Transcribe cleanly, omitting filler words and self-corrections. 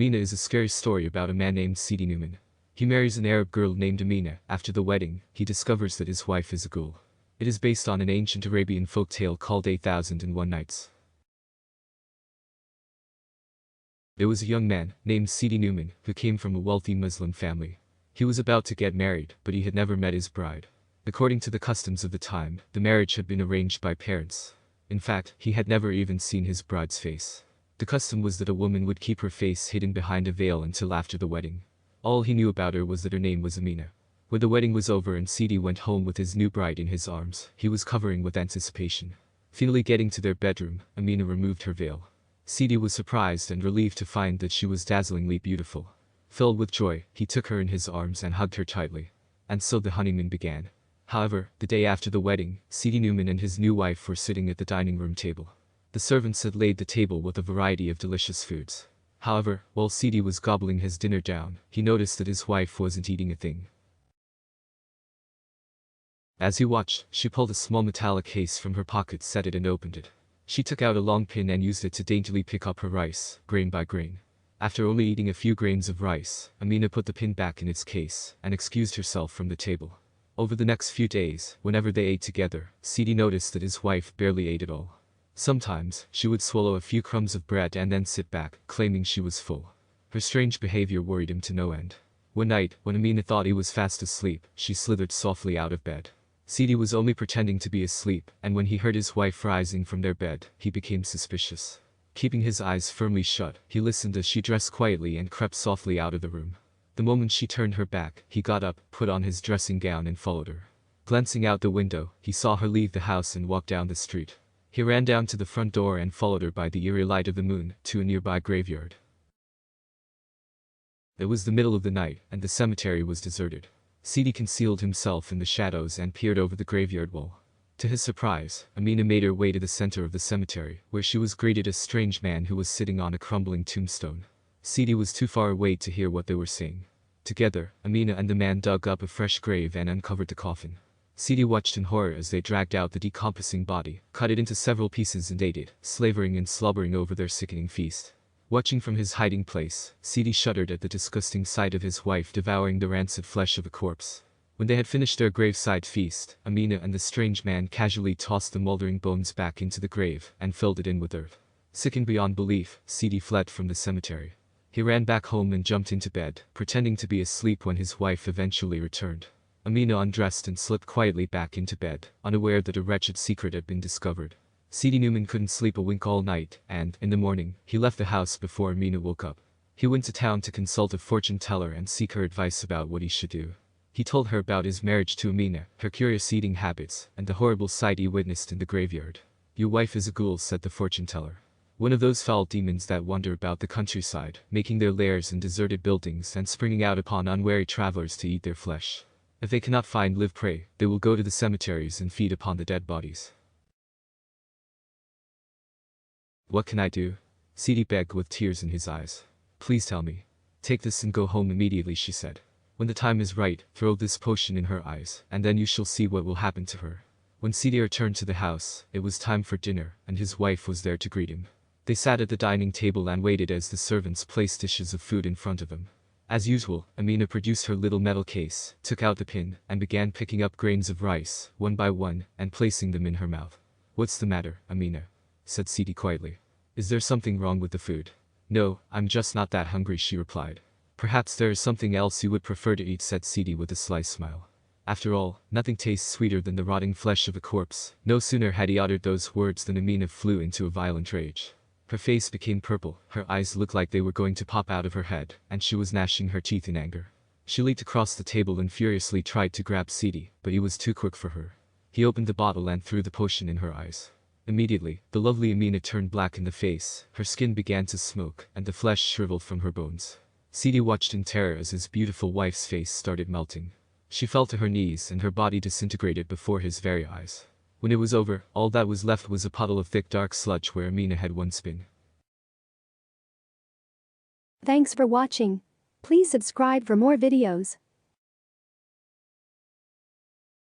Amina is a scary story about a man named Sidi Newman. He marries an Arab girl named Amina. After the wedding, he discovers that his wife is a ghoul. It is based on an ancient Arabian folk tale called 8001 Nights. There was a young man, named Sidi Newman, who came from a wealthy Muslim family. He was about to get married, but he had never met his bride. According to the customs of the time, the marriage had been arranged by parents. In fact, he had never even seen his bride's face. The custom was that a woman would keep her face hidden behind a veil until after the wedding. All he knew about her was that her name was Amina. When the wedding was over and Sidi went home with his new bride in his arms, he was covering with anticipation. Finally getting to their bedroom, Amina removed her veil. Sidi was surprised and relieved to find that she was dazzlingly beautiful. Filled with joy, he took her in his arms and hugged her tightly. And so the honeymoon began. However, the day after the wedding, Sidi Newman and his new wife were sitting at the dining room table. The servants had laid the table with a variety of delicious foods. However, while Sidi was gobbling his dinner down, he noticed that his wife wasn't eating a thing. As he watched, she pulled a small metallic case from her pocket, set it and opened it. She took out a long pin and used it to daintily pick up her rice, grain by grain. After only eating a few grains of rice, Amina put the pin back in its case and excused herself from the table. Over the next few days, whenever they ate together, Sidi noticed that his wife barely ate at all. Sometimes, she would swallow a few crumbs of bread and then sit back, claiming she was full. Her strange behavior worried him to no end. One night, when Amina thought he was fast asleep, she slithered softly out of bed. Sidi was only pretending to be asleep, and when he heard his wife rising from their bed, he became suspicious. Keeping his eyes firmly shut, he listened as she dressed quietly and crept softly out of the room. The moment she turned her back, he got up, put on his dressing gown and followed her. Glancing out the window, he saw her leave the house and walk down the street. He ran down to the front door and followed her by the eerie light of the moon, to a nearby graveyard. It was the middle of the night, and the cemetery was deserted. Sidi concealed himself in the shadows and peered over the graveyard wall. To his surprise, Amina made her way to the center of the cemetery, where she was greeted a strange man who was sitting on a crumbling tombstone. Sidi was too far away to hear what they were saying. Together, Amina and the man dug up a fresh grave and uncovered the coffin. Sidi watched in horror as they dragged out the decomposing body, cut it into several pieces and ate it, slavering and slobbering over their sickening feast. Watching from his hiding place, Sidi shuddered at the disgusting sight of his wife devouring the rancid flesh of a corpse. When they had finished their graveside feast, Amina and the strange man casually tossed the moldering bones back into the grave and filled it in with earth. Sickened beyond belief, Sidi fled from the cemetery. He ran back home and jumped into bed, pretending to be asleep when his wife eventually returned. Amina undressed and slipped quietly back into bed, unaware that a wretched secret had been discovered. Sidi Newman couldn't sleep a wink all night, and, in the morning, he left the house before Amina woke up. He went to town to consult a fortune teller and seek her advice about what he should do. He told her about his marriage to Amina, her curious eating habits, and the horrible sight he witnessed in the graveyard. "Your wife is a ghoul," said the fortune teller. "One of those foul demons that wander about the countryside, making their lairs in deserted buildings and springing out upon unwary travelers to eat their flesh. If they cannot find live prey, they will go to the cemeteries and feed upon the dead bodies." "What can I do?" Sidi begged with tears in his eyes. "Please tell me." "Take this and go home immediately," she said. "When the time is right, throw this potion in her eyes, and then you shall see what will happen to her." When Sidi returned to the house, it was time for dinner, and his wife was there to greet him. They sat at the dining table and waited as the servants placed dishes of food in front of them. As usual, Amina produced her little metal case, took out the pin, and began picking up grains of rice, one by one, and placing them in her mouth. "What's the matter, Amina?" said Sidi quietly. "Is there something wrong with the food?" "No, I'm just not that hungry," she replied. "Perhaps there is something else you would prefer to eat," said Sidi with a sly smile. After all, nothing tastes sweeter than the rotting flesh of a corpse. No sooner had he uttered those words than Amina flew into a violent rage. Her face became purple, her eyes looked like they were going to pop out of her head, and she was gnashing her teeth in anger. She leaped across the table and furiously tried to grab Sidi, but he was too quick for her. He opened the bottle and threw the potion in her eyes. Immediately, the lovely Amina turned black in the face, her skin began to smoke, and the flesh shriveled from her bones. Sidi watched in terror as his beautiful wife's face started melting. She fell to her knees and her body disintegrated before his very eyes. When it was over, all that was left was a puddle of thick dark sludge where Amina had once been. Thanks for watching. Please subscribe for more videos.